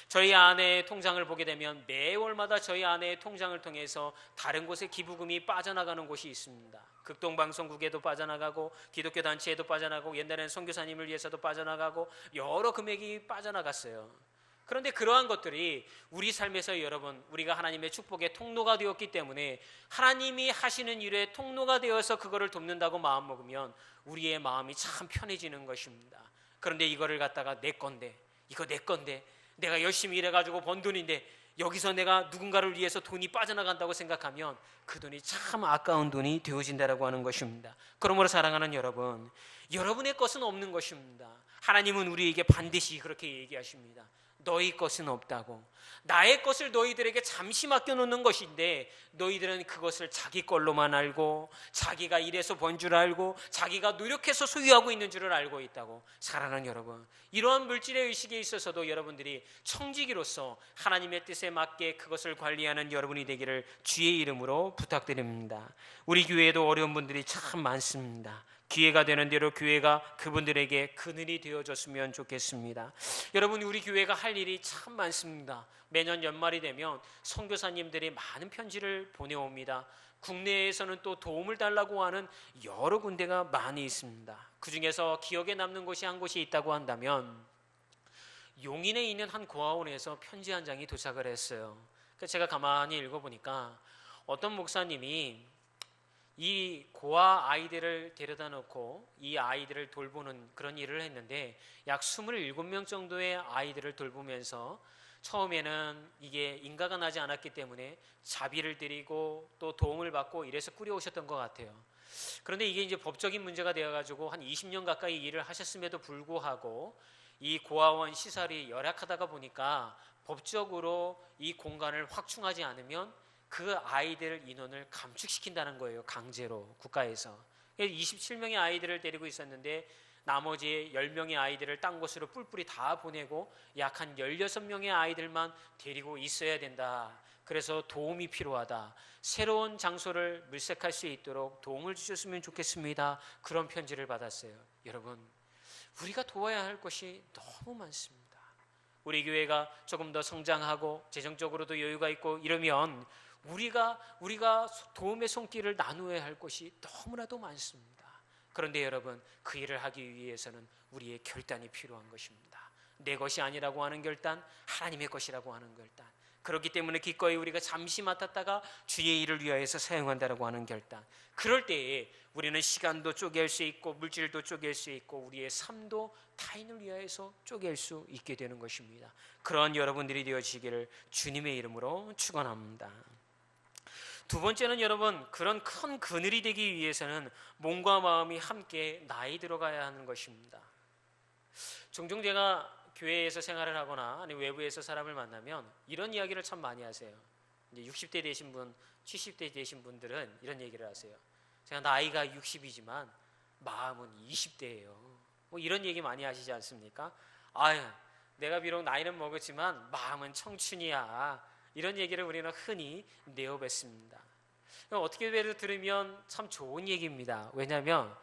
저희 아내의 통장을 보게 되면 매월마다 저희 아내의 통장을 통해서 다른 곳에 기부금이 빠져나가는 곳이 있습니다. 극동방송국에도 빠져나가고 기독교 단체에도 빠져나가고 옛날에는 선교사님을 위해서도 빠져나가고 여러 금액이 빠져나갔어요. 그런데 그러한 것들이 우리 삶에서 여러분, 우리가 하나님의 축복의 통로가 되었기 때문에 하나님이 하시는 일에 통로가 되어서 그거를 돕는다고 마음먹으면 우리의 마음이 참 편해지는 것입니다. 그런데 이거를 갖다가 내 건데, 이거 내 건데, 내가 열심히 일해가지고 번 돈인데 여기서 내가 누군가를 위해서 돈이 빠져나간다고 생각하면 그 돈이 참 아까운 돈이 되어진다라고 하는 것입니다. 그러므로 사랑하는 여러분, 여러분의 것은 없는 것입니다. 하나님은 우리에게 반드시 그렇게 얘기하십니다. 너희 것은 없다고. 나의 것을 너희들에게 잠시 맡겨놓는 것인데 너희들은 그것을 자기 걸로만 알고 자기가 일해서 번 줄 알고 자기가 노력해서 소유하고 있는 줄을 알고 있다고. 사랑하는 여러분, 이러한 물질의 의식에 있어서도 여러분들이 청지기로서 하나님의 뜻에 맞게 그것을 관리하는 여러분이 되기를 주의 이름으로 부탁드립니다. 우리 교회에도 어려운 분들이 참 많습니다. 기회가 되는 대로 교회가 그분들에게 그늘이 되어줬으면 좋겠습니다. 여러분, 우리 교회가 할 일이 참 많습니다. 매년 연말이 되면 선교사님들이 많은 편지를 보내옵니다. 국내에서는 또 도움을 달라고 하는 여러 군데가 많이 있습니다. 그 중에서 기억에 남는 곳이 한 곳이 있다고 한다면 용인에 있는 한 고아원에서 편지 한 장이 도착을 했어요. 그래서 제가 가만히 읽어보니까 어떤 목사님이 이 고아 아이들을 데려다 놓고 이 아이들을 돌보는 그런 일을 했는데 약 27명 정도의 아이들을 돌보면서 처음에는 이게 인가가 나지 않았기 때문에 자비를 드리고 또 도움을 받고 이래서 꾸려오셨던 것 같아요. 그런데 이게 이제 법적인 문제가 되어가지고 한 20년 가까이 일을 하셨음에도 불구하고 이 고아원 시설이 열악하다가 보니까 법적으로 이 공간을 확충하지 않으면 그 아이들 인원을 감축시킨다는 거예요. 강제로 국가에서. 27명의 아이들을 데리고 있었는데 나머지 10명의 아이들을 딴 곳으로 뿔뿔이 다 보내고 약 한 16명의 아이들만 데리고 있어야 된다. 그래서 도움이 필요하다. 새로운 장소를 물색할 수 있도록 도움을 주셨으면 좋겠습니다. 그런 편지를 받았어요. 여러분, 우리가 도와야 할 것이 너무 많습니다. 우리 교회가 조금 더 성장하고 재정적으로도 여유가 있고 이러면 우리가 도움의 손길을 나누어야 할 것이 너무나도 많습니다. 그런데 여러분, 그 일을 하기 위해서는 우리의 결단이 필요한 것입니다. 내 것이 아니라고 하는 결단, 하나님의 것이라고 하는 결단. 그렇기 때문에 기꺼이 우리가 잠시 맡았다가 주의 일을 위하여서 사용한다라고 하는 결단. 그럴 때에 우리는 시간도 쪼갤 수 있고 물질도 쪼갤 수 있고 우리의 삶도 타인을 위하여서 쪼갤 수 있게 되는 것입니다. 그러한 여러분들이 되어지기를 주님의 이름으로 축원합니다. 두 번째는 여러분, 그런 큰 그늘이 되기 위해서는 몸과 마음이 함께 나이 들어가야 하는 것입니다. 종종 제가 교회에서 생활을 하거나 아니 외부에서 사람을 만나면 이런 이야기를 참 많이 하세요. 이제 60대 되신 분, 70대 되신 분들은 이런 얘기를 하세요. 제가 나이가 60이지만 마음은 20대예요. 뭐 이런 얘기 많이 하시지 않습니까? 아유, 내가 비록 나이는 먹었지만 마음은 청춘이야. 이런 얘기를 우리는 흔히 내어뱉습니다. 어떻게 들으면 참 좋은 얘기입니다. 왜냐하면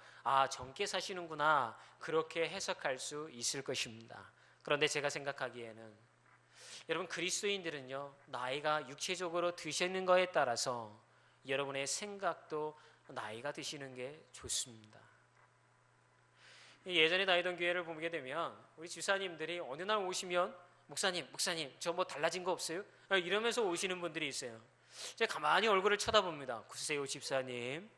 젊게 사시는구나 그렇게 해석할 수 있을 것입니다. 그런데 제가 생각하기에는 여러분, 그리스도인들은요, 나이가 육체적으로 드시는 거에 따라서 여러분의 생각도 나이가 드시는 게 좋습니다. 예전에 다니던 교회를 보게 되면 우리 집사님들이 어느 날 오시면 목사님 저 뭐 달라진 거 없어요? 이러면서 오시는 분들이 있어요. 제가 가만히 얼굴을 쳐다봅니다. 글쎄요 집사님,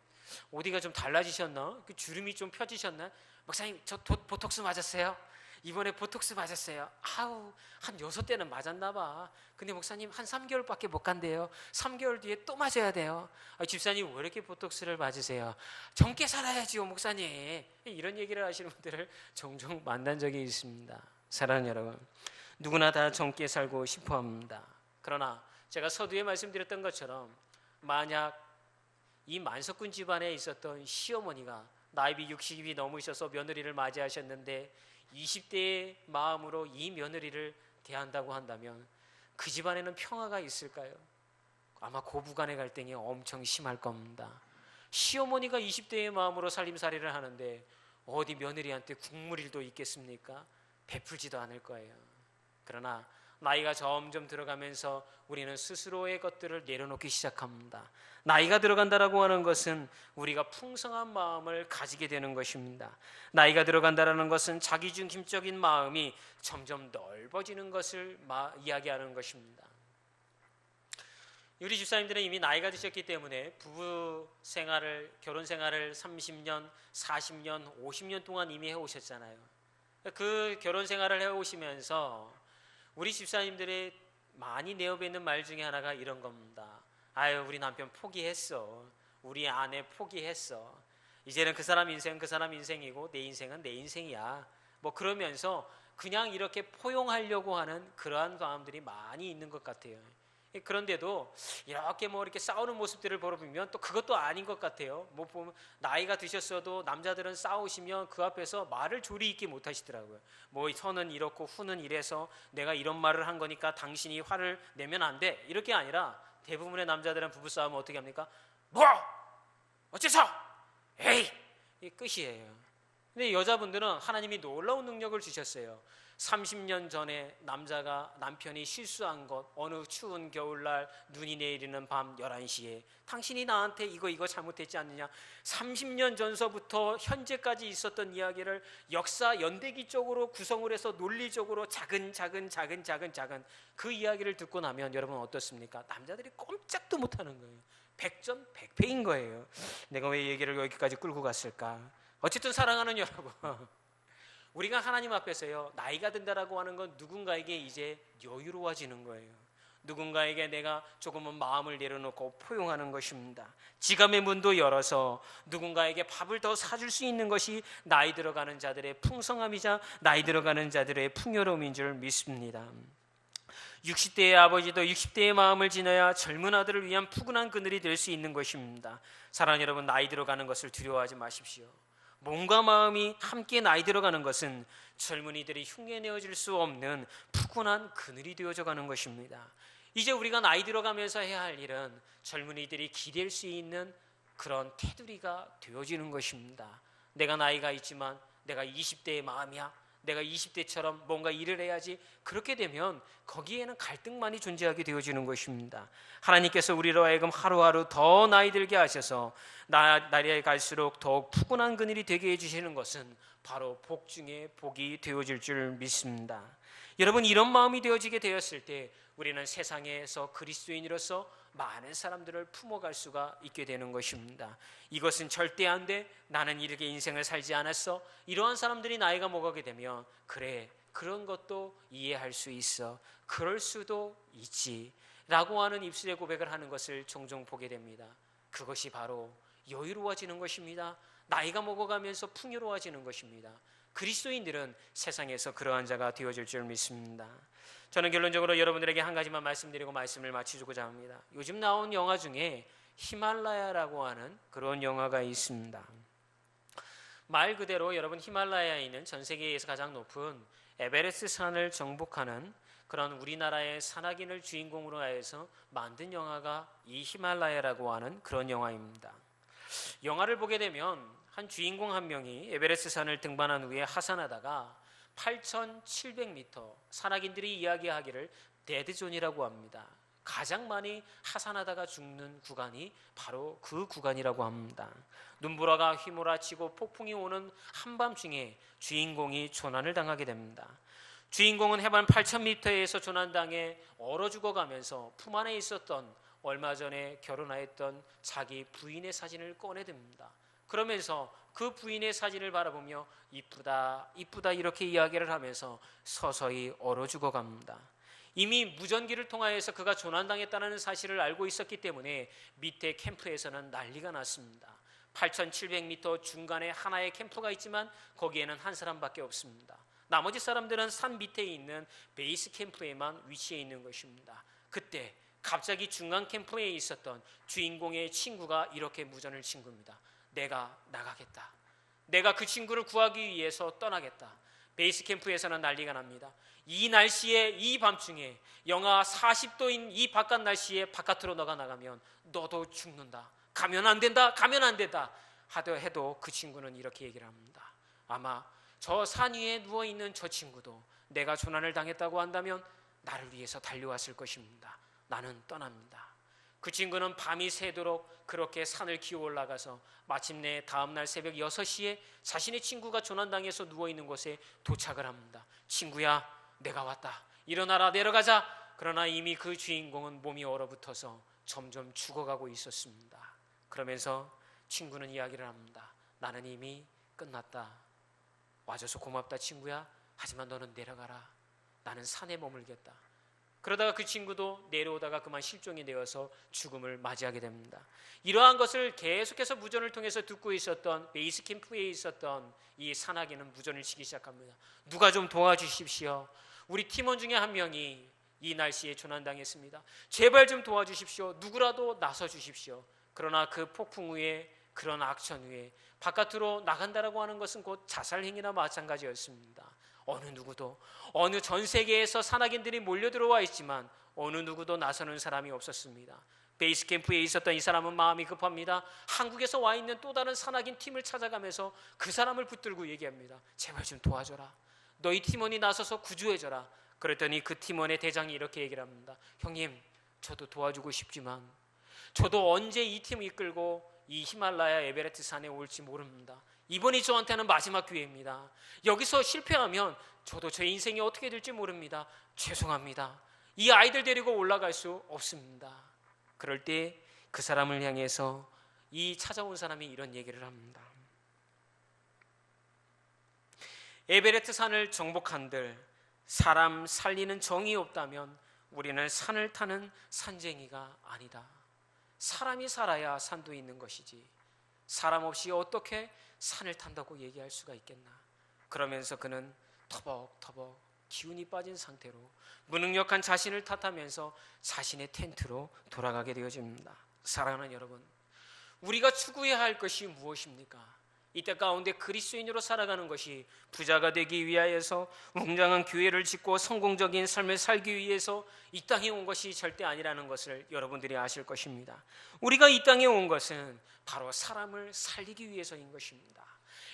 어디가 좀 달라지셨나? 그 주름이 좀 펴지셨나? 목사님 저 보톡스 맞았어요? 이번에 보톡스 맞았어요. 한 6대는 맞았나 봐. 근데 목사님 한 3개월밖에 못 간대요. 3개월 뒤에 또 맞아야 돼요. 집사님 왜 이렇게 보톡스를 맞으세요? 젊게 살아야지요 목사님. 이런 얘기를 하시는 분들을 종종 만난 적이 있습니다. 사랑하는 여러분, 누구나 다 젊게 살고 싶어 합니다. 그러나 제가 서두에 말씀드렸던 것처럼 만약 이 만석군 집안에 있었던 시어머니가 나이비 60이 넘으셔서 며느리를 맞이하셨는데 20대의 마음으로 이 며느리를 대한다고 한다면 그 집안에는 평화가 있을까요? 아마 고부간의 갈등이 엄청 심할 겁니다. 시어머니가 20대의 마음으로 살림살이를 하는데 어디 며느리한테 국물일도 있겠습니까? 베풀지도 않을 거예요. 그러나 나이가 점점 들어가면서 우리는 스스로의 것들을 내려놓기 시작합니다. 나이가 들어간다라고 하는 것은 우리가 풍성한 마음을 가지게 되는 것입니다. 나이가 들어간다라는 것은 자기중심적인 마음이 점점 넓어지는 것을 이야기하는 것입니다. 우리 집사님들은 이미 나이가 드셨기 때문에 부부 생활을, 결혼 생활을 30년, 40년, 50년 동안 이미 해오셨잖아요. 그 결혼 생활을 해오시면서 우리 집사님들이 많이 내어뱉는 말 중에 하나가 이런 겁니다. 아유, 우리 남편 포기했어. 우리 아내 포기했어. 이제는 그 사람 인생은 그 사람 인생이고 내 인생은 내 인생이야. 뭐 그러면서 그냥 이렇게 포용하려고 하는 그러한 마음들이 많이 있는 것 같아요. 그런데도 이렇게 싸우는 모습들을 보면 또 그것도 아닌 것 같아요. 뭐 보면 나이가 드셨어도 남자들은 싸우시면 그 앞에서 말을 조리 있게 못 하시더라고요. 뭐 선은 이렇고 후는 이래서 내가 이런 말을 한 거니까 당신이 화를 내면 안 돼. 이렇게 아니라 대부분의 남자들은 부부싸움은 어떻게 합니까? 뭐? 어째서? 에이! 이 끝이에요. 근데 여자분들은 하나님이 놀라운 능력을 주셨어요. 30년 전에 남편이 실수한 것, 어느 추운 겨울날 눈이 내리는 밤 11시에 당신이 나한테 이거 잘못했지 않느냐, 30년 전서부터 현재까지 있었던 이야기를 역사 연대기적으로 구성을 해서 논리적으로 작은 그 이야기를 듣고 나면 여러분 어떻습니까? 남자들이 꼼짝도 못하는 거예요. 백전백패인 거예요. 내가 왜 얘기를 여기까지 끌고 갔을까? 어쨌든 사랑하는 여러분, 우리가 하나님 앞에서요, 나이가 든다라고 하는 건 누군가에게 이제 여유로워지는 거예요. 누군가에게 내가 조금은 마음을 내려놓고 포용하는 것입니다. 지갑의 문도 열어서 누군가에게 밥을 더 사줄 수 있는 것이 나이 들어가는 자들의 풍성함이자 나이 들어가는 자들의 풍요로움인 줄 믿습니다. 60대의 아버지도 60대의 마음을 지녀야 젊은 아들을 위한 푸근한 그늘이 될 수 있는 것입니다. 사랑하는 여러분, 나이 들어가는 것을 두려워하지 마십시오. 몸과 마음이 함께 나이 들어가는 것은 젊은이들이 흉내내어질 수 없는 푸근한 그늘이 되어져 가는 것입니다. 이제 우리가 나이 들어가면서 해야 할 일은 젊은이들이 기댈 수 있는 그런 테두리가 되어지는 것입니다. 내가 나이가 있지만 내가 20대의 마음이야, 내가 20대처럼 뭔가 일을 해야지, 그렇게 되면 거기에는 갈등만이 존재하게 되어지는 것입니다. 하나님께서 우리로 하여금 하루하루 더 나이 들게 하셔서 날이 갈수록 더욱 푸근한 그늘이 되게 해주시는 것은 바로 복 중에 복이 되어질 줄 믿습니다. 여러분, 이런 마음이 되어지게 되었을 때 우리는 세상에서 그리스도인으로서 많은 사람들을 품어갈 수가 있게 되는 것입니다. 이것은 절대 안 돼, 나는 이렇게 인생을 살지 않았어, 이러한 사람들이 나이가 먹게 되면 그래, 그런 것도 이해할 수 있어, 그럴 수도 있지 라고 하는 입술의 고백을 하는 것을 종종 보게 됩니다. 그것이 바로 여유로워지는 것입니다. 나이가 먹어가면서 풍요로워지는 것입니다. 그리스도인들은 세상에서 그러한 자가 되어질 줄 믿습니다. 저는 결론적으로 여러분들에게 한 가지만 말씀드리고 말씀을 마치고자 합니다. 요즘 나온 영화 중에 히말라야라고 하는 그런 영화가 있습니다. 말 그대로 여러분, 히말라야에 있는 전 세계에서 가장 높은 에베레스트 산을 정복하는 그런 우리나라의 산악인을 주인공으로 해서 만든 영화가 이 히말라야라고 하는 그런 영화입니다. 영화를 보게 되면 한 주인공 한 명이 에베레스트 산을 등반한 후에 하산하다가 8,700m, 산악인들이 이야기하기를 데드존이라고 합니다. 가장 많이 하산하다가 죽는 구간이 바로 그 구간이라고 합니다. 눈보라가 휘몰아치고 폭풍이 오는 한밤중에 주인공이 조난을 당하게 됩니다. 주인공은 해발 8,000m에서 조난당해 얼어 죽어가면서 품 안에 있었던 얼마 전에 결혼하였던 자기 부인의 사진을 꺼내듭니다. 그러면서 그 부인의 사진을 바라보며 이쁘다 이쁘다 이렇게 이야기를 하면서 서서히 얼어 죽어갑니다. 이미 무전기를 통하여서 그가 조난당했다는 사실을 알고 있었기 때문에 밑에 캠프에서는 난리가 났습니다. 8,700m 중간에 하나의 캠프가 있지만 거기에는 한 사람밖에 없습니다. 나머지 사람들은 산 밑에 있는 베이스 캠프에만 위치해 있는 것입니다. 그때 갑자기 중간 캠프에 있었던 주인공의 친구가 이렇게 무전을 친 겁니다. 내가 나가겠다. 내가 그 친구를 구하기 위해서 떠나겠다. 베이스 캠프에서는 난리가 납니다. 이 날씨에, 이 밤중에 영하 40도인 이 바깥 날씨에 바깥으로 너가 나가면 너도 죽는다. 가면 안 된다. 가면 안 된다. 해도 그 친구는 이렇게 얘기를 합니다. 아마 저 산 위에 누워있는 저 친구도 내가 조난을 당했다고 한다면 나를 위해서 달려왔을 것입니다. 나는 떠납니다. 그 친구는 밤이 새도록 그렇게 산을 기어 올라가서 마침내 다음날 새벽 6시에 자신의 친구가 조난당해서 누워있는 곳에 도착을 합니다. 친구야, 내가 왔다. 일어나라, 내려가자. 그러나 이미 그 주인공은 몸이 얼어붙어서 점점 죽어가고 있었습니다. 그러면서 친구는 이야기를 합니다. 나는 이미 끝났다. 와줘서 고맙다 친구야. 하지만 너는 내려가라. 나는 산에 머물겠다. 그러다가 그 친구도 내려오다가 그만 실종이 되어서 죽음을 맞이하게 됩니다. 이러한 것을 계속해서 무전을 통해서 듣고 있었던 베이스 캠프에 있었던 이 산악인은 무전을 치기 시작합니다. 누가 좀 도와주십시오. 우리 팀원 중에 한 명이 이 날씨에 조난당했습니다. 제발 좀 도와주십시오. 누구라도 나서 주십시오. 그러나 그 폭풍 위에, 그런 악천 위에 바깥으로 나간다라고 하는 것은 곧 자살행위나 마찬가지였습니다. 어느 누구도, 어느 전 세계에서 산악인들이 몰려 들어와 있지만 어느 누구도 나서는 사람이 없었습니다. 베이스 캠프에 있었던 이 사람은 마음이 급합니다. 한국에서 와 있는 또 다른 산악인 팀을 찾아가면서 그 사람을 붙들고 얘기합니다. 제발 좀 도와줘라. 너희 팀원이 나서서 구조해줘라. 그랬더니 그 팀원의 대장이 이렇게 얘기를 합니다. 형님, 저도 도와주고 싶지만 저도 언제 이 팀을 이끌고 이 히말라야 에베레스트 산에 올지 모릅니다. 이번이 저한테는 마지막 기회입니다. 여기서 실패하면 저도 제 인생이 어떻게 될지 모릅니다. 죄송합니다. 이 아이들 데리고 올라갈 수 없습니다. 그럴 때 그 사람을 향해서 이 찾아온 사람이 이런 얘기를 합니다. 에베레스트 산을 정복한들 사람 살리는 정이 없다면 우리는 산을 타는 산쟁이가 아니다. 사람이 살아야 산도 있는 것이지 사람 없이 어떻게 산을 탄다고 얘기할 수가 있겠나. 그러면서 그는 터벅터벅 기운이 빠진 상태로 무능력한 자신을 탓하면서 자신의 텐트로 돌아가게 되어집니다. 사랑하는 여러분, 우리가 추구해야 할 것이 무엇입니까? 이때 가운데 그리스도인으로 살아가는 것이 부자가 되기 위하여서 웅장한 교회를 짓고 성공적인 삶을 살기 위해서 이 땅에 온 것이 절대 아니라는 것을 여러분들이 아실 것입니다. 우리가 이 땅에 온 것은 바로 사람을 살리기 위해서인 것입니다.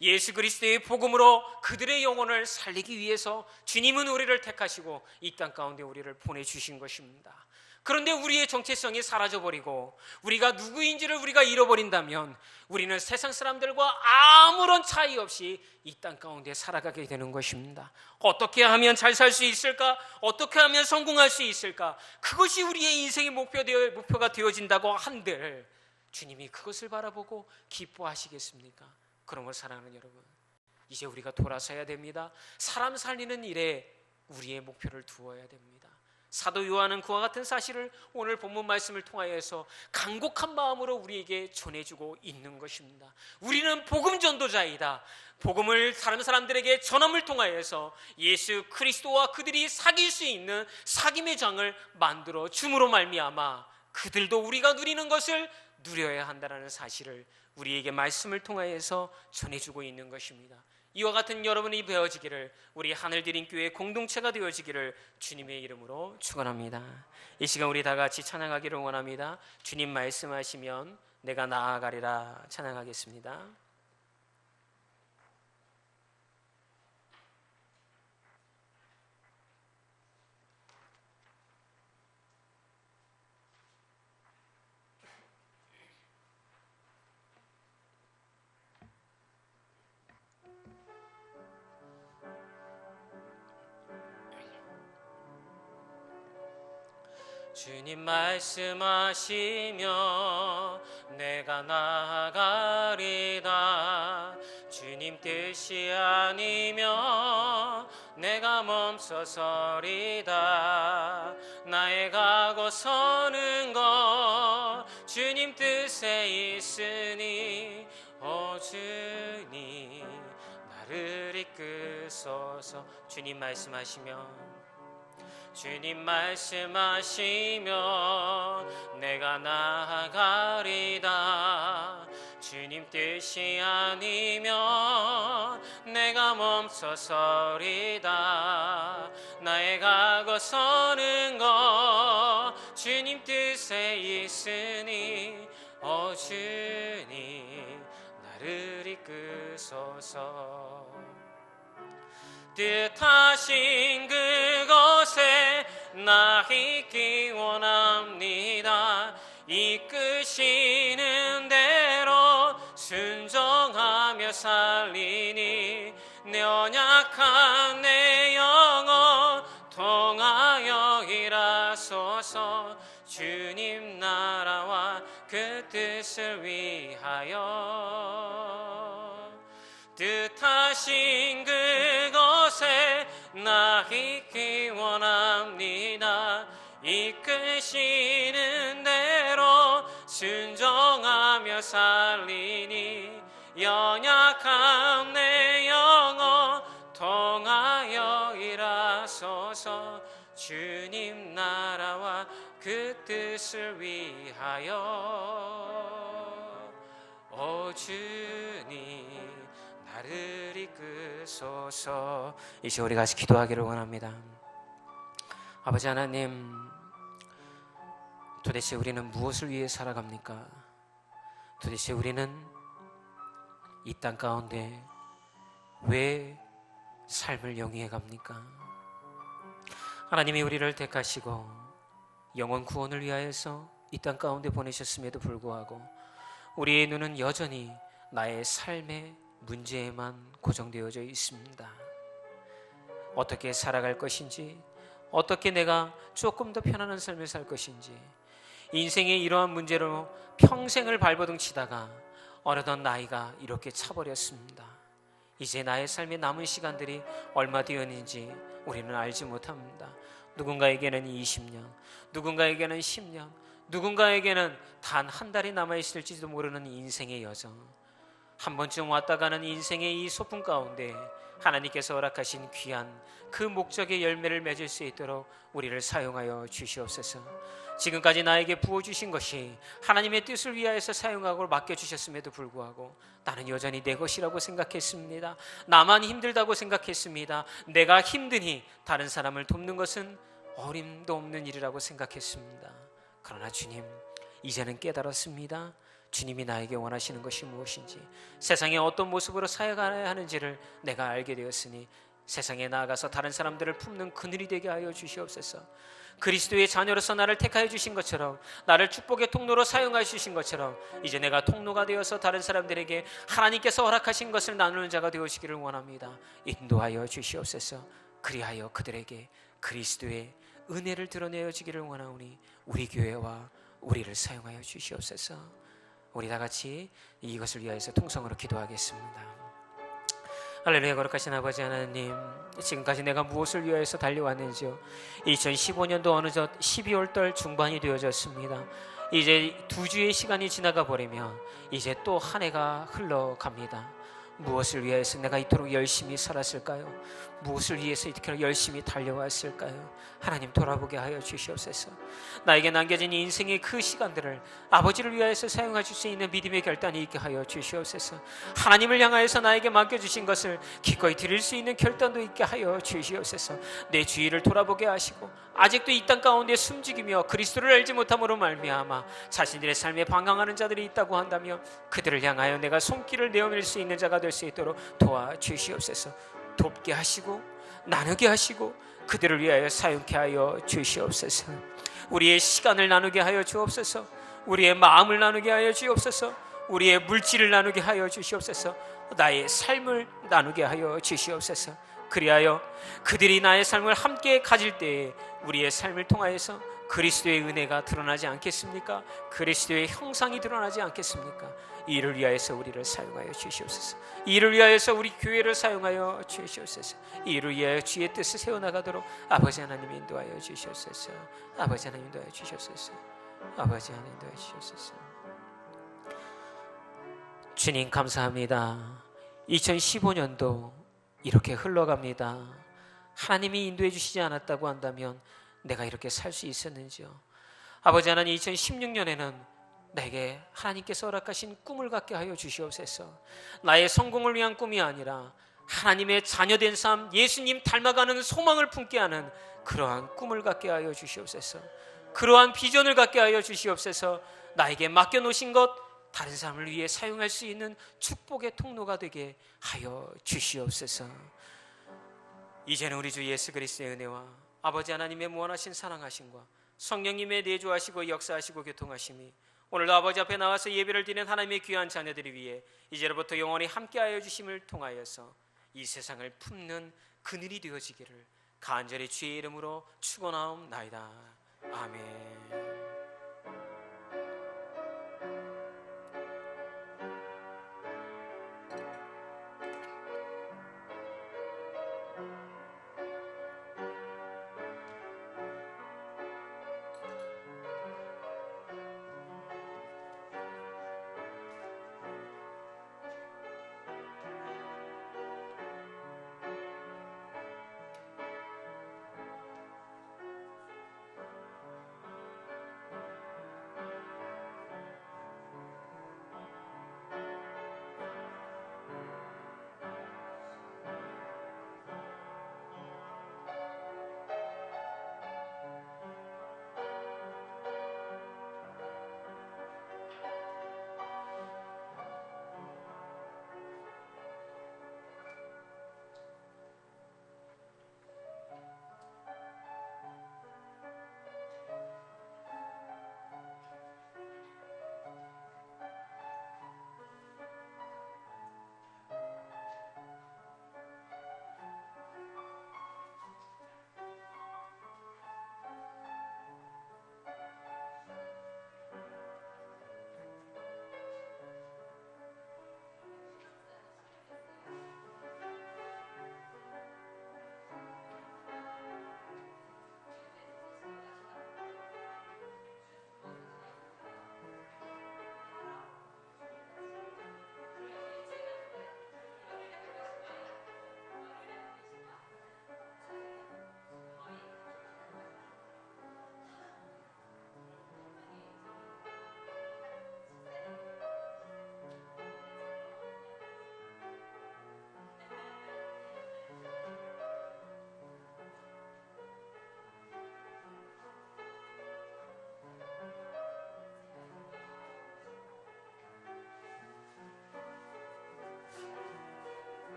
예수 그리스도의 복음으로 그들의 영혼을 살리기 위해서 주님은 우리를 택하시고 이 땅 가운데 우리를 보내주신 것입니다. 그런데 우리의 정체성이 사라져버리고 우리가 누구인지를 우리가 잃어버린다면 우리는 세상 사람들과 아무런 차이 없이 이 땅 가운데 살아가게 되는 것입니다. 어떻게 하면 잘 살 수 있을까? 어떻게 하면 성공할 수 있을까? 그것이 우리의 인생의 목표가 되어진다고 한들 주님이 그것을 바라보고 기뻐하시겠습니까? 그런 걸 사랑하는 여러분, 이제 우리가 돌아서야 됩니다. 사람 살리는 일에 우리의 목표를 두어야 됩니다. 사도 요한은 그와 같은 사실을 오늘 본문 말씀을 통하여서 간곡한 마음으로 우리에게 전해주고 있는 것입니다. 우리는 복음 전도자이다. 복음을 다른 사람들에게 전함을 통하여서 예수 그리스도와 그들이 사귈 수 있는 사귐의 장을 만들어 줌으로 말미암아 그들도 우리가 누리는 것을 누려야 한다는 사실을 우리에게 말씀을 통하여서 전해주고 있는 것입니다. 이와 같은 여러분이 되어지기를, 우리 하늘드림교회 공동체가 되어지기를 주님의 이름으로 축원합니다. 이 시간 우리 다 같이 찬양하기를 원합니다. 주님 말씀하시면 내가 나아가리라 찬양하겠습니다. 주님 말씀하시며 내가 나아가리다. 주님 뜻이 아니면 내가 멈춰서리다. 나의 가고 서는 것 주님 뜻에 있으니 오 주님 나를 이끄소서. 주님 말씀하시면 주님 말씀하시며 내가 나아가리다. 주님 뜻이 아니면 내가 멈춰서리다. 나의 가고 서는 것 주님 뜻에 있으니 오 주님 나를 이끄소서. 뜻하신 그곳에 나 있기 원합니다. 이끄시는 대로 순종하며 살리니 내 연약한 내 영혼 통하여 일하소서. 주님 나라와 그 뜻을 위하여 뜻하신 그곳에 나 있기 원합니다. 이끄시는 대로 순종하며 살리니 연약한 내 영혼 통하여 일하소서. 주님 나라와 그 뜻을 위하여 오 주님 나를 이끄소서. 이제 우리 같이 기도하기를 원합니다. 아버지 하나님, 도대체 우리는 무엇을 위해 살아갑니까? 도대체 우리는 이 땅 가운데 왜 삶을 영위해 갑니까? 하나님이 우리를 택하시고 영혼 구원을 위하여서 이 땅 가운데 보내셨음에도 불구하고 우리의 눈은 여전히 나의 삶의 문제에만 고정되어져 있습니다. 어떻게 살아갈 것인지, 어떻게 내가 조금 더 편안한 삶을 살 것인지, 인생의 이러한 문제로 평생을 발버둥 치다가 어느덧 나이가 이렇게 차버렸습니다. 이제 나의 삶의 남은 시간들이 얼마 되었는지 우리는 알지 못합니다. 누군가에게는 20년, 누군가에게는 10년, 누군가에게는 단 한 달이 남아있을지도 모르는 인생의 여정. 한 번쯤 왔다 가는 인생의 이 소풍 가운데 하나님께서 허락하신 귀한 그 목적의 열매를 맺을 수 있도록 우리를 사용하여 주시옵소서. 지금까지 나에게 부어주신 것이 하나님의 뜻을 위하여서 사용하고 맡겨주셨음에도 불구하고 나는 여전히 내 것이라고 생각했습니다. 나만 힘들다고 생각했습니다. 내가 힘드니 다른 사람을 돕는 것은 어림도 없는 일이라고 생각했습니다. 그러나 주님, 이제는 깨달았습니다. 주님이 나에게 원하시는 것이 무엇인지, 세상에 어떤 모습으로 살아가야 하는지를 내가 알게 되었으니 세상에 나아가서 다른 사람들을 품는 그늘이 되게 하여 주시옵소서. 그리스도의 자녀로서 나를 택하여 주신 것처럼, 나를 축복의 통로로 사용하여 주신 것처럼 이제 내가 통로가 되어서 다른 사람들에게 하나님께서 허락하신 것을 나누는 자가 되어지기를 원합니다. 인도하여 주시옵소서. 그리하여 그들에게 그리스도의 은혜를 드러내어 주기를 원하오니 우리 교회와 우리를 사용하여 주시옵소서. 우리 다 같이 이것을 위하여서 통성으로 기도하겠습니다. 할렐루야. 거룩하신 아버지 하나님, 지금까지 내가 무엇을 위하여서 달려왔는지요. 2015년도 어느덧 12월달 중반이 되어졌습니다. 이제 2주의 시간이 지나가 버리며 이제 또 한 해가 흘러갑니다. 무엇을 위해서 내가 이토록 열심히 살았을까요? 무엇을 위해서 이렇게 열심히 달려왔을까요? 하나님 돌아보게 하여 주시옵소서. 나에게 남겨진 인생의 그 시간들을 아버지를 위하여서 사용하실 수 있는 믿음의 결단이 있게 하여 주시옵소서. 하나님을 향하여서 나에게 맡겨주신 것을 기꺼이 드릴 수 있는 결단도 있게 하여 주시옵소서. 내 주위를 돌아보게 하시고 아직도 이 땅 가운데 숨죽이며 그리스도를 알지 못함으로 말미암아 자신들의 삶에 방황하는 자들이 있다고 한다면 그들을 향하여 내가 손길을 내어밀 수 있는 자가 될 수 있도록 도와주시옵소서. 돕게 하시고 나누게 하시고 그들을 위하여 사용케 하여 주시옵소서. 우리의 시간을 나누게 하여 주옵소서. 우리의 마음을 나누게 하여 주옵소서. 우리의 물질을 나누게 하여 주시옵소서. 나의 삶을 나누게 하여 주시옵소서. 그리하여 그들이 나의 삶을 함께 가질 때에 우리의 삶을 통하여서 그리스도의 은혜가 드러나지 않겠습니까? 그리스도의 형상이 드러나지 않겠습니까? 이를 위하여서 우리를 사용하여 주시옵소서. 이를 위하여서 우리 교회를 사용하여 주시옵소서. 이를 위하여 주의 뜻을 세워나가도록 아버지 하나님 인도하여 주시옵소서. 아버지 하나님 인도하여 주시옵소서. 아버지 하나님 인도하여 주시옵소서. 주님 감사합니다. 2015년도 이렇게 흘러갑니다. 하나님이 인도해 주시지 않았다고 한다면 내가 이렇게 살 수 있었는지요? 아버지 하나님, 2016년에는 내게 하나님께서 허락하신 꿈을 갖게 하여 주시옵소서. 나의 성공을 위한 꿈이 아니라 하나님의 자녀된 삶, 예수님 닮아가는 소망을 품게 하는 그러한 꿈을 갖게 하여 주시옵소서. 그러한 비전을 갖게 하여 주시옵소서. 나에게 맡겨놓으신 것 다른 사람을 위해 사용할 수 있는 축복의 통로가 되게 하여 주시옵소서. 이제는 우리 주 예수 그리스도의 은혜와 아버지 하나님의 무한하신 사랑하심과 성령님의 내주하시고 역사하시고 교통하심이 오늘도 아버지 앞에 나와서 예배를 드리는 하나님의 귀한 자녀들을 위해 이제로부터 영원히 함께하여 주심을 통하여서 이 세상을 품는 그늘이 되어지기를 간절히 주의 이름으로 축원하옵나이다. 아멘.